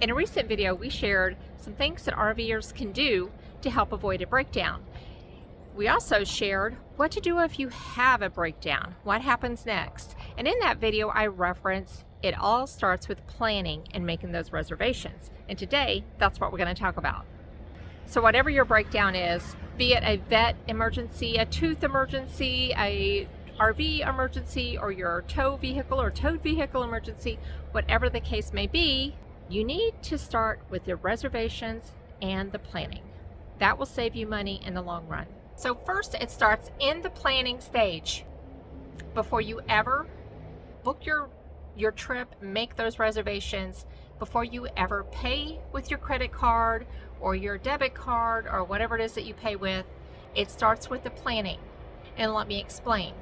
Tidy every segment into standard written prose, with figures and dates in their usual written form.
In a recent video, we shared some things that RVers can do to help avoid a breakdown. We also shared what to do if you have a breakdown, what happens next. And in that video, I referenced it all starts with planning and making those reservations. And today, that's what we're going to talk about. So whatever your breakdown is, be it a vet emergency, a tooth emergency, a RV emergency, or your tow vehicle or towed vehicle emergency, whatever the case may be, you need to start with your reservations and the planning. That will save you money in the long run. So first, it starts in the planning stage. Before you ever book your trip, make those reservations, before you ever pay with your credit card or your debit card or whatever it is that you pay with, it starts with the planning. And let me explain.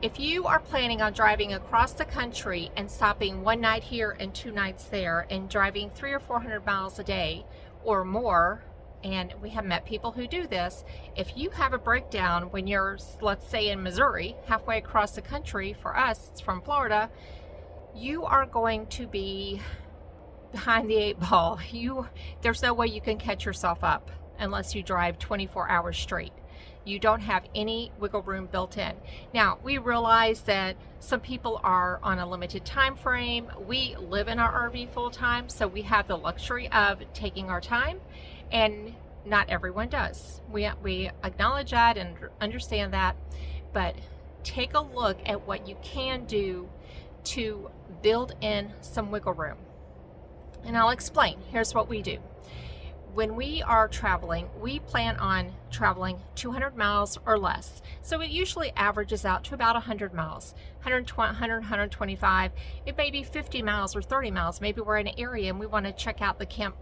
If you are planning on driving across the country and stopping one night here and 2 nights there and driving 300 or 400 miles a day or more, and we have met people who do this, if you have a breakdown when you're, let's say in Missouri, halfway across the country, for us, it's from Florida, you are going to be behind the 8 ball. There's no way you can catch yourself up unless you drive 24 hours straight. You don't have any wiggle room built in. Now, we realize that some people are on a limited time frame. We live in our RV full time, so we have the luxury of taking our time, and not everyone does. We acknowledge that and understand that, but take a look at what you can do to build in some wiggle room. And I'll explain. Here's what we do. When we are traveling, we plan on traveling 200 miles or less. So it usually averages out to about 100 miles, 120, 100, 125. It may be 50 miles or 30 miles. Maybe we're in an area and we want to check out the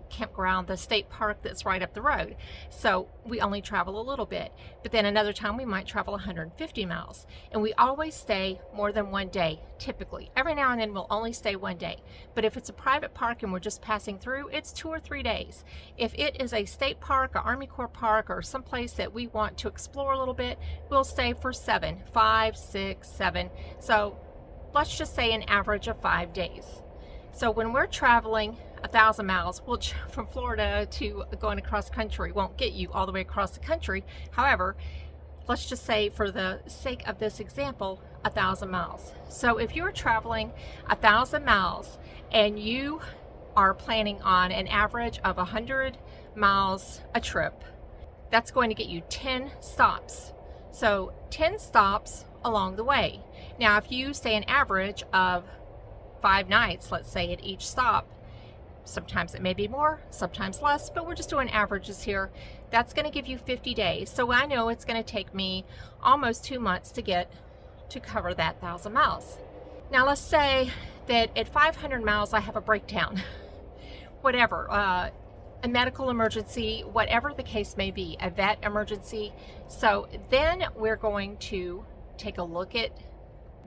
campground, the state park that's right up the road. So we only travel a little bit. But then another time we might travel 150 miles. And we always stay more than 1 day, typically. Every now and then we'll only stay 1 day. But if it's a private park and we're just passing through, it's 2 or 3 days. If it is a state park, an Army Corps park, or someplace that we want to explore a little bit, we'll stay for 7, 5, 6, 7. So let's just say an average of 5 days. So when we're traveling 1,000 miles, which from Florida to going across country won't get you all the way across the country. However, let's just say for the sake of this example, 1,000 miles. So if you're traveling 1,000 miles and you are planning on an average of 100 miles a trip, that's going to get you 10 stops. So 10 stops along the way. Now, if you say an average of 5 nights, let's say at each stop, sometimes it may be more, sometimes less, but we're just doing averages here. That's going to give you 50 days. So I know it's going to take me almost 2 months to cover that 1,000 miles. Now let's say that at 500 miles I have a breakdown, whatever, a medical emergency, whatever the case may be, a vet emergency. So then we're going to take a look at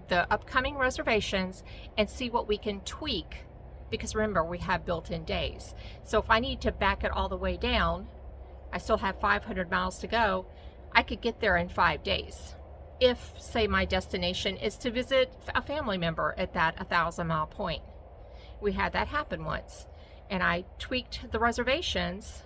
the upcoming reservations and see what we can tweak, because remember, we have built-in days. So if I need to back it all the way down, I still have 500 miles to go, I could get there in 5 days. If, say, my destination is to visit a family member at that 1,000-mile point. We had that happen once, and I tweaked the reservations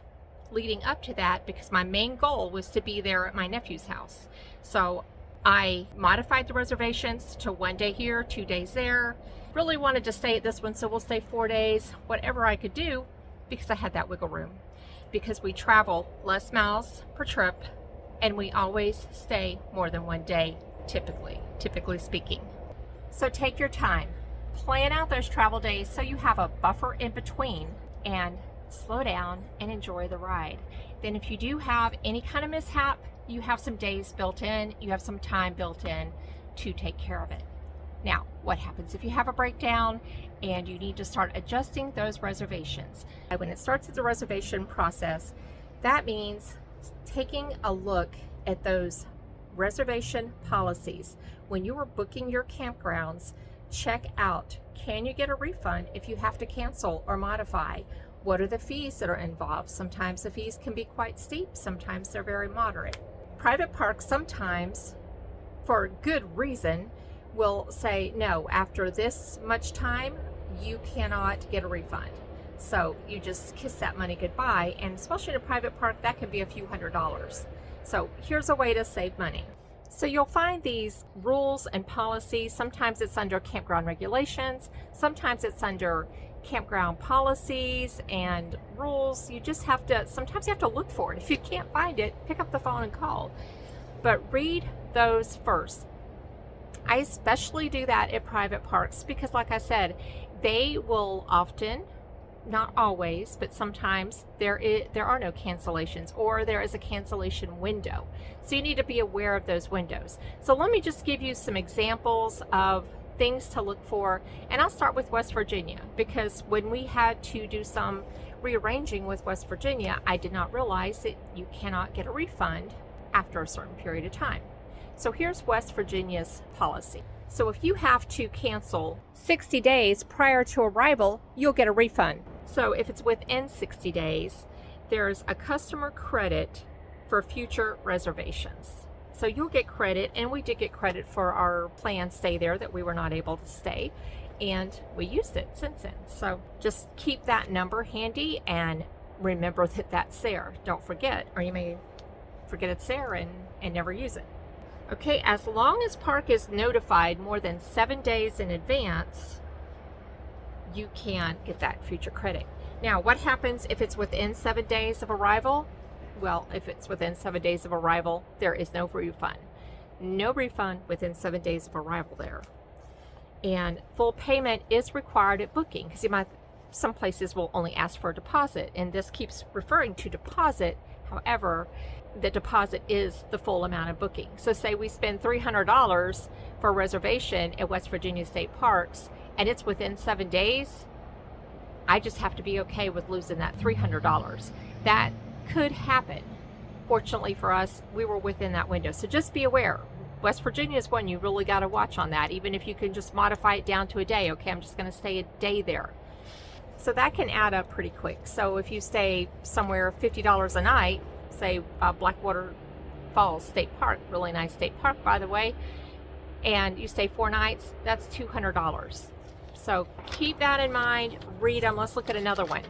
leading up to that because my main goal was to be there at my nephew's house. So I modified the reservations to 1 day here, 2 days there. Really wanted to stay at this one, so we'll stay 4 days, whatever I could do, because I had that wiggle room. Because we travel less miles per trip, and we always stay more than 1 day, typically speaking. So take your time. Plan out those travel days so you have a buffer in between, and slow down and enjoy the ride. Then if you do have any kind of mishap, you have some days built in, you have some time built in to take care of it. Now, what happens if you have a breakdown and you need to start adjusting those reservations? When it starts with the reservation process, that means taking a look at those reservation policies. When you are booking your campgrounds, check out, can you get a refund if you have to cancel or modify? What are the fees that are involved? Sometimes the fees can be quite steep, sometimes they're very moderate. Private parks sometimes, for good reason, will say, no, after this much time, you cannot get a refund. So you just kiss that money goodbye, and especially in a private park, that can be a few $100s. So here's a way to save money. So you'll find these rules and policies. Sometimes it's under campground regulations, sometimes it's under campground policies and rules. You just have to, sometimes you have to look for it. If you can't find it, pick up the phone and call. But read those first. I especially do that at private parks because, like I said, they will often, not always, but sometimes there are no cancellations, or there is a cancellation window. So you need to be aware of those windows. So let me just give you some examples of things to look for. And I'll start with West Virginia, because when we had to do some rearranging with West Virginia, I did not realize that you cannot get a refund after a certain period of time. So here's West Virginia's policy. So if you have to cancel 60 days prior to arrival, you'll get a refund. So if it's within 60 days, there's a customer credit for future reservations. So you'll get credit, and we did get credit for our planned stay there that we were not able to stay, and we used it since then. So just keep that number handy and remember that that's there. Don't forget, or you may forget it's there and never use it. Okay, as long as park is notified more than 7 days in advance, you can get that future credit. Now, what happens if it's within 7 days of arrival? Well, if it's within 7 days of arrival, there is no refund. No refund within 7 days of arrival there. And full payment is required at booking, because some places will only ask for a deposit, and this keeps referring to deposit. However, the deposit is the full amount of booking. So say we spend $300 for a reservation at West Virginia State Parks, and it's within 7 days, I just have to be okay with losing that $300. That could happen. Fortunately for us, we were within that window. So just be aware. West Virginia is one you really got to watch on that, even if you can just modify it down to a day. Okay, I'm just going to stay a day there. So that can add up pretty quick. So if you stay somewhere $50 a night, say Blackwater Falls State Park, really nice state park, by the way, and you stay 4 nights, that's $200. So keep that in mind. Read them. Let's look at another one.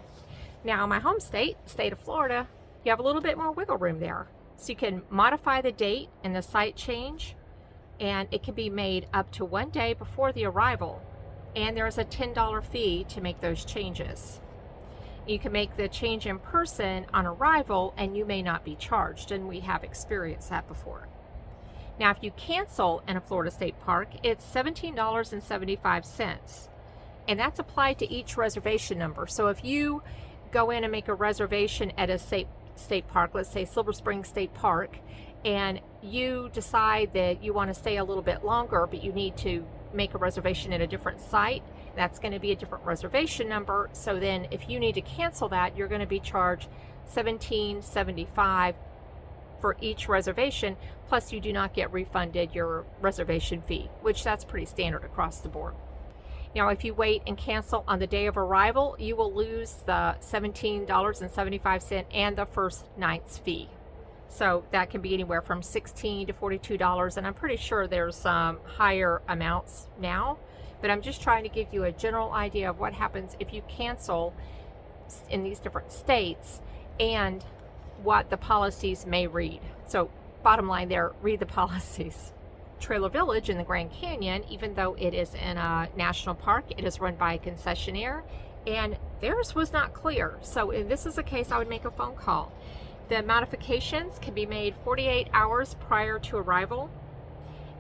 Now, my home state, state of Florida, you have a little bit more wiggle room there. So you can modify the date and the site change, and it can be made up to 1 day before the arrival. And there's a $10 fee to make those changes. You can make the change in person on arrival, and you may not be charged, and we have experienced that before. Now, if you cancel in a Florida state park, it's $17.75, and that's applied to each reservation number. So if you go in and make a reservation at a state park, let's say Silver Spring State Park, and you decide that you want to stay a little bit longer, but you need to make a reservation at a different site, that's going to be a different reservation number. So then if you need to cancel that, you're going to be charged $17.75 for each reservation, plus you do not get refunded your reservation fee, which that's pretty standard across the board. Now, if you wait and cancel on the day of arrival, you will lose the $17.75 and the first night's fee. So that can be anywhere from $16 to $42, and I'm pretty sure there's higher amounts now, but I'm just trying to give you a general idea of what happens if you cancel in these different states and what the policies may read. So bottom line there, read the policies. Trailer Village in the Grand Canyon, even though it is in a national park, it is run by a concessionaire, and theirs was not clear. So if this is a case, I would make a phone call. The modifications can be made 48 hours prior to arrival,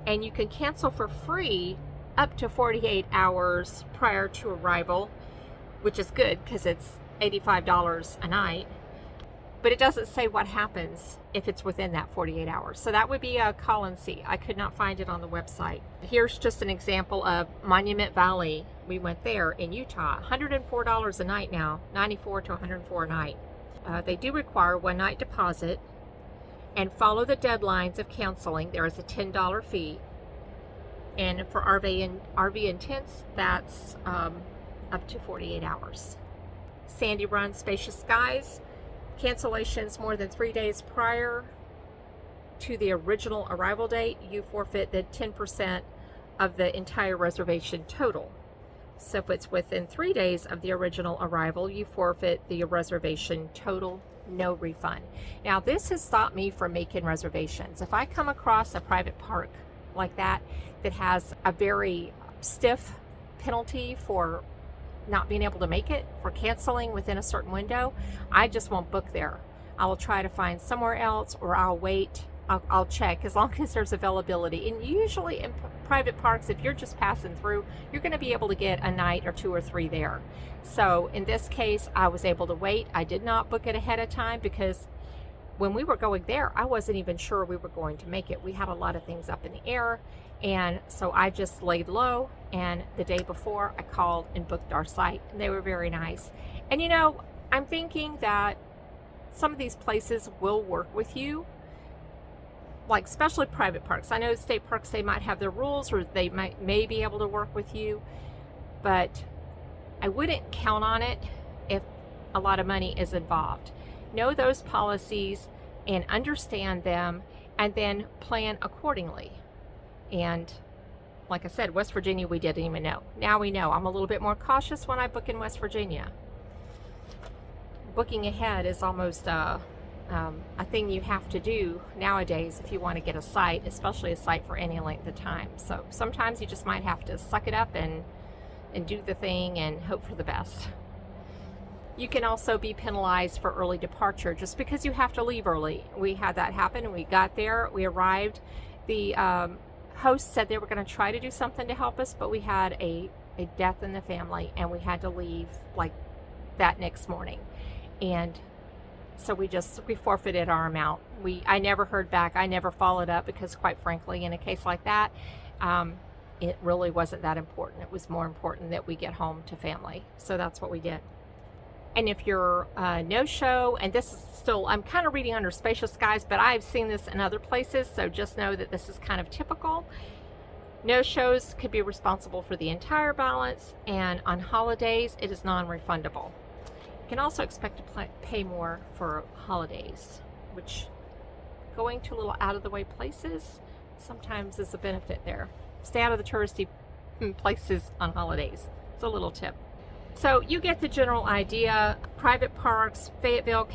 and you can cancel for free up to 48 hours prior to arrival, which is good because it's $85 a night. But it doesn't say what happens if it's within that 48 hours. So that would be a call and see. I could not find it on the website. Here's just an example of Monument Valley. We went there in Utah, $104 a night now, $94 to $104 a night. They do require 1 night deposit and follow the deadlines of canceling. There is a $10 fee. And for RV and tents, that's up to 48 hours. Sandy Run, Spacious Skies, cancellations more than 3 days prior to the original arrival date, you forfeit the 10% of the entire reservation total. So if it's within 3 days of the original arrival, you forfeit the reservation total, no refund. Now, this has stopped me from making reservations. If I come across a private park like that has a very stiff penalty for not being able to make it, for canceling within a certain window, I just won't book there. I will try to find somewhere else, or I'll wait. I'll check as long as there's availability. And usually in private parks, if you're just passing through, you're going to be able to get a night or 2 or 3 there. So in this case, I was able to wait. I did not book it ahead of time because when we were going there, I wasn't even sure we were going to make it. We had a lot of things up in the air. And so I just laid low. And the day before, I called and booked our site. And they were very nice. And you know, I'm thinking that some of these places will work with you, like especially private parks. I know state parks, they might have their rules, or they may be able to work with you, but I wouldn't count on it if a lot of money is involved. Know those policies and understand them, and then plan accordingly. And like I said, West Virginia, we didn't even know. Now we know. I'm a little bit more cautious when I book in West Virginia. Booking ahead is almost a thing you have to do nowadays if you want to get a site, especially a site for any length of time. So sometimes you just might have to suck it up and do the thing and hope for the best. You can also be penalized for early departure just because you have to leave early. We had that happen. We got there, we arrived. The host said they were going to try to do something to help us, but we had a death in the family and we had to leave like that next morning. And so we forfeited our amount. I never heard back. I never followed up because, quite frankly, in a case like that, it really wasn't that important. It was more important that we get home to family. So that's what we did. And if you're no-show, and this is still, I'm kind of reading under Spacious Skies, but I've seen this in other places, so just know that this is kind of typical. No-shows could be responsible for the entire balance, and on holidays, it is non-refundable. You can also expect to pay more for holidays, which going to a little out-of-the-way places sometimes is a benefit there. Stay out of the touristy places on holidays. It's a little tip. So you get the general idea. Private parks, Fayetteville,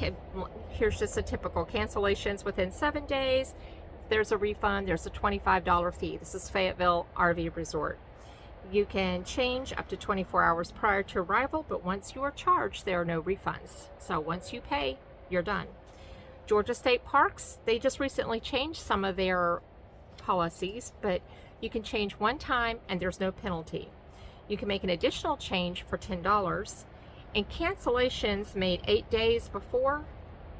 here's just a typical cancellations within 7 days. If there's a refund, there's a $25 fee. This is Fayetteville RV Resort. You can change up to 24 hours prior to arrival, but once you are charged, there are no refunds. So once you pay, you're done. Georgia State Parks, they just recently changed some of their policies, but you can change one time and there's no penalty. You can make an additional change for $10. And cancellations made 8 days before,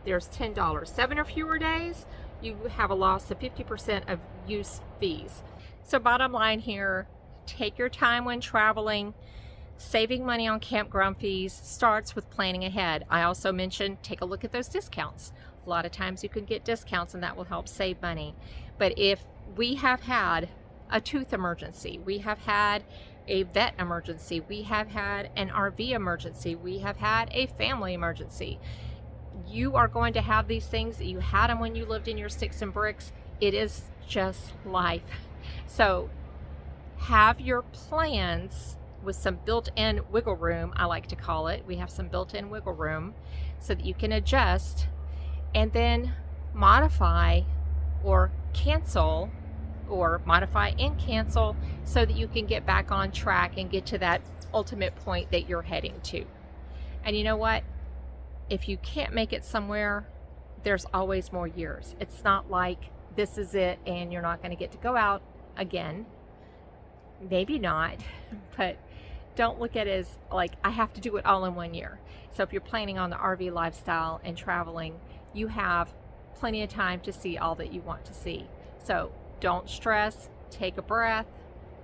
there's $10. 7 or fewer days, you have a loss of 50% of use fees. So bottom line here, take your time when traveling. Saving money on campground fees starts with planning ahead. I also mentioned take a look at those discounts. A lot of times you can get discounts and that will help save money. But if we have had a tooth emergency, we have had a vet emergency, we have had an RV emergency, we have had a family emergency. You are going to have these things. You had them when you lived in your sticks and bricks. It is just life. So have your plans with some built-in wiggle room, I like to call it. We have some built-in wiggle room so that you can adjust and then modify or cancel, or modify and cancel so that you can get back on track and get to that ultimate point that you're heading to. And you know what? If you can't make it somewhere, there's always more years. It's not like this is it and you're not going to get to go out again. Maybe not, but don't look at it as like I have to do it all in 1 year. So if you're planning on the RV lifestyle and traveling, you have plenty of time to see all that you want to see. So don't stress, take a breath,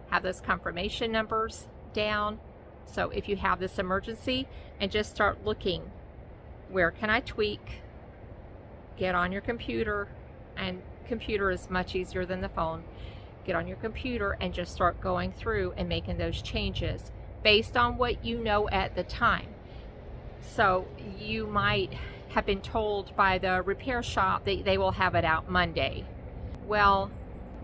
have those confirmation numbers down. So if you have this emergency, and just start looking, where can I tweak? Get on your computer, and computer is much easier than the phone. Get on your computer and just start going through and making those changes based on what you know at the time. So you might have been told by the repair shop that they will have it out Monday. Well,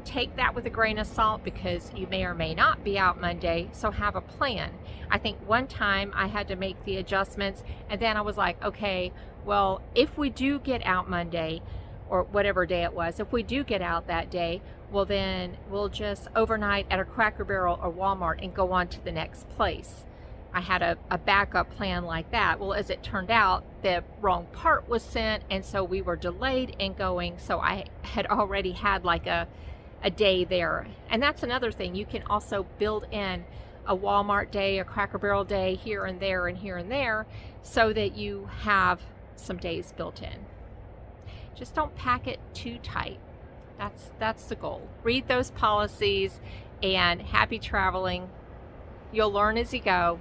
take that with a grain of salt because you may or may not be out Monday, so have a plan. I think one time I had to make the adjustments, and then I was like, okay, well, if we do get out Monday, or whatever day it was, if we do get out that day, well, then we'll just overnight at a Cracker Barrel or Walmart and go on to the next place. I had a backup plan like that. Well, as it turned out, the wrong part was sent, and so we were delayed in going, so I had already had like a day there. And that's another thing. You can also build in a Walmart day, a Cracker Barrel day here and there and here and there, so that you have some days built in. Just don't pack it too tight. That's the goal. Read those policies, and happy traveling. You'll learn as you go.